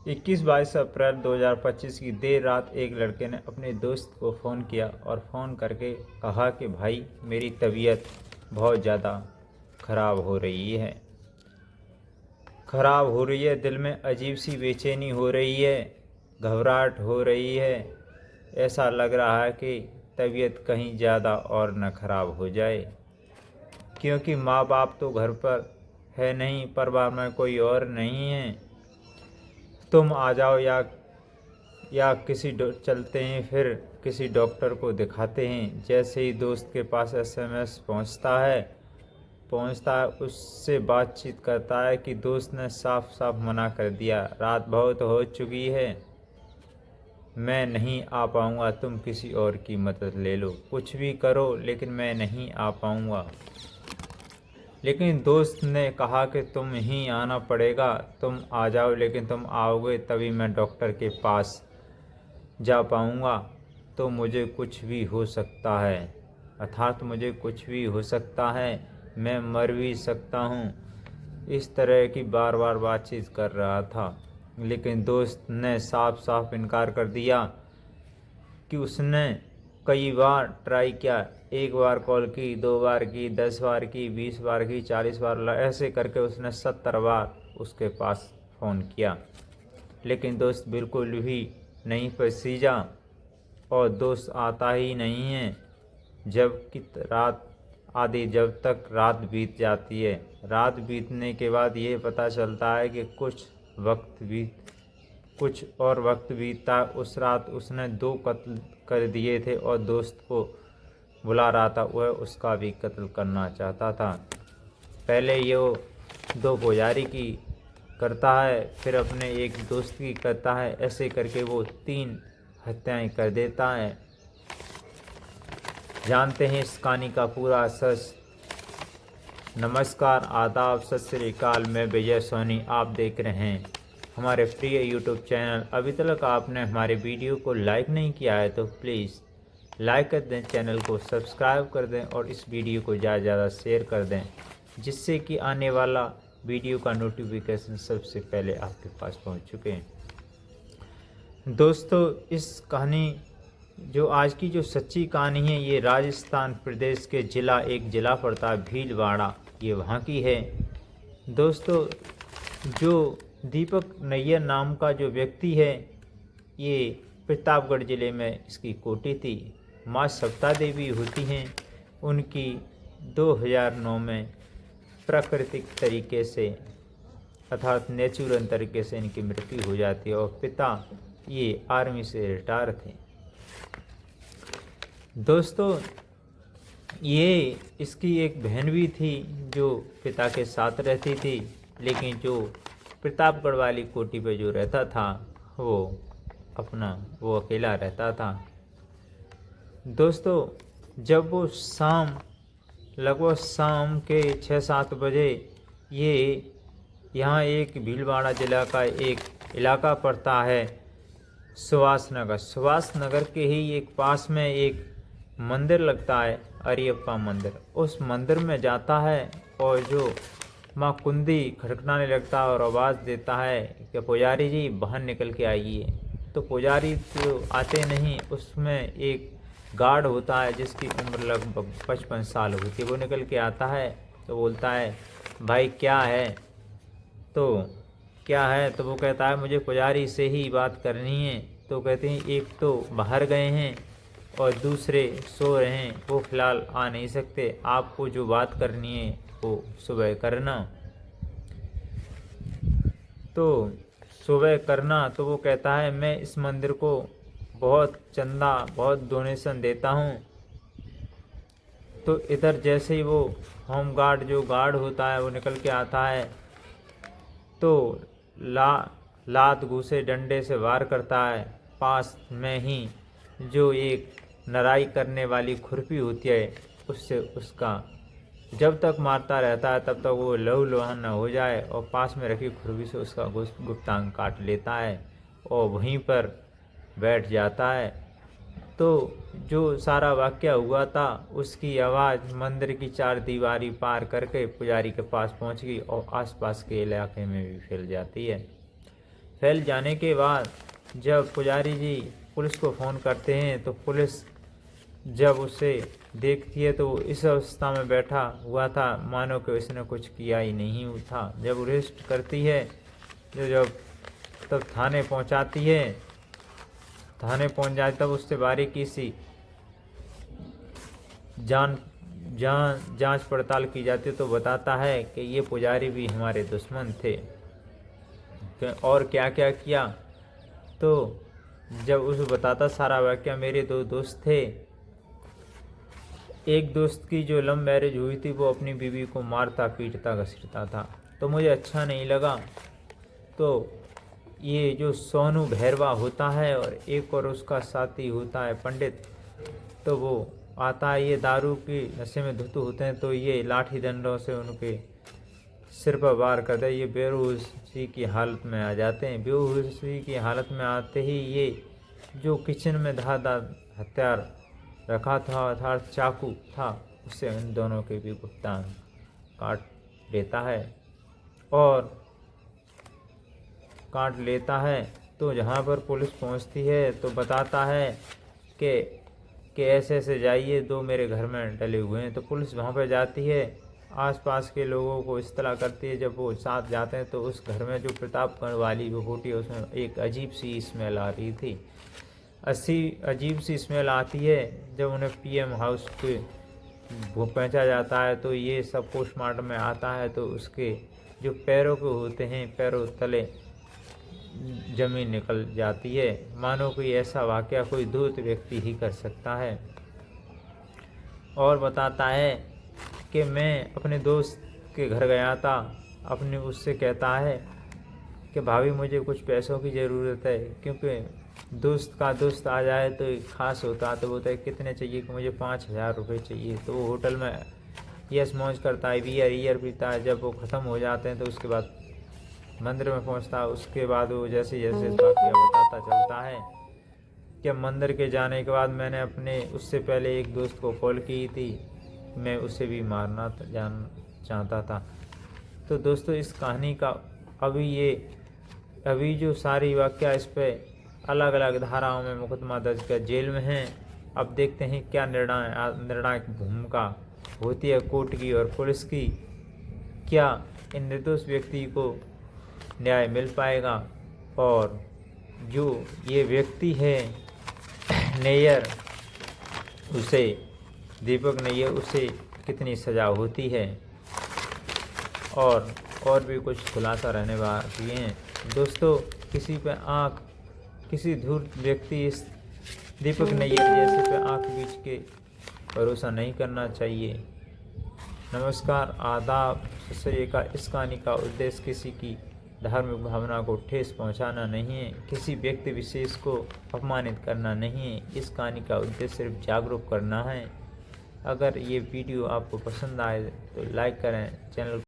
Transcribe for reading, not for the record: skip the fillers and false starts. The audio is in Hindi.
21-22 अप्रैल 2025 की देर रात एक लड़के ने अपने दोस्त को फ़ोन किया और फ़ोन करके कहा कि भाई मेरी तबीयत बहुत ज़्यादा ख़राब हो रही है। दिल में अजीब सी बेचैनी हो रही है, घबराहट हो रही है। ऐसा लग रहा है कि तबीयत कहीं ज़्यादा और न ख़राब हो जाए, क्योंकि माँ बाप तो घर पर है नहीं, परिवार में कोई और नहीं है। तुम आ जाओ या चलते हैं, फिर किसी डॉक्टर को दिखाते हैं। जैसे ही दोस्त के पास एसएमएस पहुंचता है उससे बातचीत करता है कि दोस्त ने साफ साफ मना कर दिया, रात बहुत हो चुकी है, मैं नहीं आ पाऊँगा, तुम किसी और की मदद ले लो, कुछ भी करो लेकिन मैं नहीं आ पाऊँगा। लेकिन दोस्त ने कहा कि तुम ही आना पड़ेगा, तुम आ जाओ, लेकिन तुम आओगे तभी मैं डॉक्टर के पास जा पाऊँगा। तो मुझे कुछ भी हो सकता है, अर्थात मुझे कुछ भी हो सकता है, मैं मर भी सकता हूँ। इस तरह की बार बार बातचीत कर रहा था, लेकिन दोस्त ने साफ साफ इनकार कर दिया कि उसने कई बार ट्राई किया। एक बार कॉल की, 2 बार की, 10 बार की, 20 बार की, 40 बार, ऐसे करके उसने 70 बार उसके पास फ़ोन किया, लेकिन दोस्त बिल्कुल भी नहीं पसीजा और दोस्त आता ही नहीं है। जब तक रात बीत जाती है। रात बीतने के बाद ये पता चलता है कि कुछ और वक्त बीता। उस रात उसने 2 कत्ल कर दिए थे और दोस्त को बुला रहा था, वह उसका भी कत्ल करना चाहता था। पहले ये 2 पुजारी की करता है, फिर अपने एक दोस्त की करता है, ऐसे करके वो 3 हत्याएं कर देता है। जानते हैं इस कहानी का पूरा सच। नमस्कार, आदाब, सत श्री अकाल, मैं विजय सोनी, आप देख रहे हैं हमारे प्रिय यूट्यूब चैनल। अभी तक आपने हमारे वीडियो को लाइक नहीं किया है तो प्लीज़ लाइक कर दें, चैनल को सब्सक्राइब कर दें और इस वीडियो को ज़्यादा से ज़्यादा शेयर कर दें, जिससे कि आने वाला वीडियो का नोटिफिकेशन सबसे पहले आपके पास पहुंच चुके हैं। दोस्तों, इस कहानी जो आज की जो सच्ची कहानी है, ये राजस्थान प्रदेश के एक ज़िला पड़ता है भीलवाड़ा, ये वहाँ की है। दोस्तों, जो दीपक नैयर नाम का जो व्यक्ति है, ये प्रतापगढ़ ज़िले में इसकी कोठी थी। माँ सविता देवी होती हैं, उनकी 2009 में प्राकृतिक तरीके से अर्थात नेचुरल तरीके से इनकी मृत्यु हो जाती है और पिता ये आर्मी से रिटायर थे। दोस्तों, ये इसकी एक बहन भी थी जो पिता के साथ रहती थी, लेकिन जो प्रतापगढ़ वाली कोठी पे जो रहता था वो अकेला रहता था। दोस्तों, जब वो लगभग शाम के 6-7 बजे ये यहाँ एक भीलवाड़ा जिला का एक इलाका पड़ता है सुभाष नगर के ही एक पास में एक मंदिर लगता है, अरियप्पा मंदिर। उस मंदिर में जाता है और जो माँ कुंदी खड़खड़ाने लगता है और आवाज़ देता है कि पुजारी जी बाहर निकल के आइए। तो पुजारी तो आते नहीं, उसमें एक गार्ड होता है जिसकी उम्र लगभग 55 साल होती है। वो निकल के आता है तो बोलता है, भाई क्या है? तो वो कहता है, मुझे पुजारी से ही बात करनी है। तो कहते हैं, एक तो बाहर गए हैं और दूसरे सो रहे हैं, वो फ़िलहाल आ नहीं सकते, आपको जो बात करनी है वो सुबह करना। तो वो कहता है, मैं इस मंदिर को बहुत डोनेशन देता हूँ। तो इधर जैसे ही वो होम गार्ड जो गार्ड होता है वो निकल के आता है तो लात घूसे डंडे से वार करता है। पास में ही जो एक नराई करने वाली खुरपी होती है, उससे उसका जब तक मारता रहता है तब तक वो लहूलुहान न हो जाए और पास में रखी खुरपी से उसका गुप्तांग काट लेता है और वहीं पर बैठ जाता है। तो जो सारा वाक़या हुआ था उसकी आवाज़ मंदिर की 4 दीवारी पार करके पुजारी के पास पहुंच गई और आसपास के इलाके में भी फैल जाती है। फैल जाने के बाद जब पुजारी जी पुलिस को फ़ोन करते हैं तो पुलिस जब उसे देखती है तो वो इस अवस्था में बैठा हुआ था मानो कि उसने कुछ किया ही नहीं था। जब अरेस्ट करती है जब तब थाने पहुंचाती है, थाने पहुंच जाए तब उससे बारीकी सी जांच पड़ताल की जाती है तो बताता है कि ये पुजारी भी हमारे दुश्मन थे और क्या क्या किया। तो जब उसे बताता सारा वाक़या, मेरे 2 दोस्त थे, एक दोस्त की जो लव मैरिज हुई थी वो अपनी बीवी को मारता पीटता घसीटता था, तो मुझे अच्छा नहीं लगा। तो ये जो सोनू भैरवा होता है और एक और उसका साथी होता है पंडित, तो वो आता है, ये दारू की नशे में धुत होते हैं तो ये लाठी डंडों से उनके सिर पर वार करते हैं। ये बेहोशी की हालत में आ जाते हैं। बेहोशी की हालत में आते ही ये जो किचन में धारदार हथियार रखा था अर्थात चाकू था, उससे इन दोनों के भी गुप्तांग काट लेता है और काट लेता है। तो जहाँ पर पुलिस पहुँचती है तो बताता है कि ऐसे ऐसे जाइए, 2 मेरे घर में डले हुए हैं। तो पुलिस वहाँ पर जाती है, आसपास के लोगों को इत्तला करती है। जब वो साथ जाते हैं तो उस घर में जो प्रतापगढ़ वाली विभूति है उसमें एक अजीब सी स्मेल आ रही थी। अजीब सी स्मेल आती है। जब उन्हें पीएम हाउस पे वो पहुँचा जाता है तो ये सब पोस्टमार्टम में आता है तो उसके जो पैरों के होते हैं, पैरों तले जमीन निकल जाती है, मानो कोई ऐसा वाक़या कोई धूर्त व्यक्ति ही कर सकता है। और बताता है कि मैं अपने दोस्त के घर गया था, अपने उससे कहता है कि भाभी मुझे कुछ पैसों की ज़रूरत है, क्योंकि दोस्त का दोस्त आ जाए तो ख़ास होता। तो बोलता है कितने चाहिए, कि मुझे 5,000 रुपये चाहिए। तो वो होटल में यस मौज करता है, बियर पीता है। जब वो ख़त्म हो जाते हैं तो उसके बाद मंदिर में पहुंचता है। उसके बाद वो जैसे जैसे वाक़या बताता चलता है कि मंदिर के जाने के बाद मैंने अपने उससे पहले एक दोस्त को कॉल की थी, मैं उसे भी मारना चाहता था। तो दोस्तों इस कहानी का अभी जो सारी वाक़या इस पर अलग अलग धाराओं में मुकदमा दर्ज कर जेल में हैं। अब देखते हैं क्या निर्णायक भूमिका होती है कोर्ट की और पुलिस की। क्या इन निर्दोष व्यक्ति को न्याय मिल पाएगा और जो ये व्यक्ति है नैयर, उसे दीपक नैयर, उसे कितनी सज़ा होती है और भी कुछ खुलासा रहने बाकी हैं। दोस्तों किसी धूर्त व्यक्ति इस दीपक नैयर जैसे पे आँख बीच के भरोसा नहीं करना चाहिए। नमस्कार, आदाब, सत श्री अकाल। इस कहानी का उद्देश्य किसी की धार्मिक भावना को ठेस पहुंचाना नहीं है, किसी व्यक्ति विशेष को अपमानित करना नहीं है। इस कहानी का उद्देश्य सिर्फ जागरूक करना है। अगर ये वीडियो आपको पसंद आए तो लाइक करें, चैनल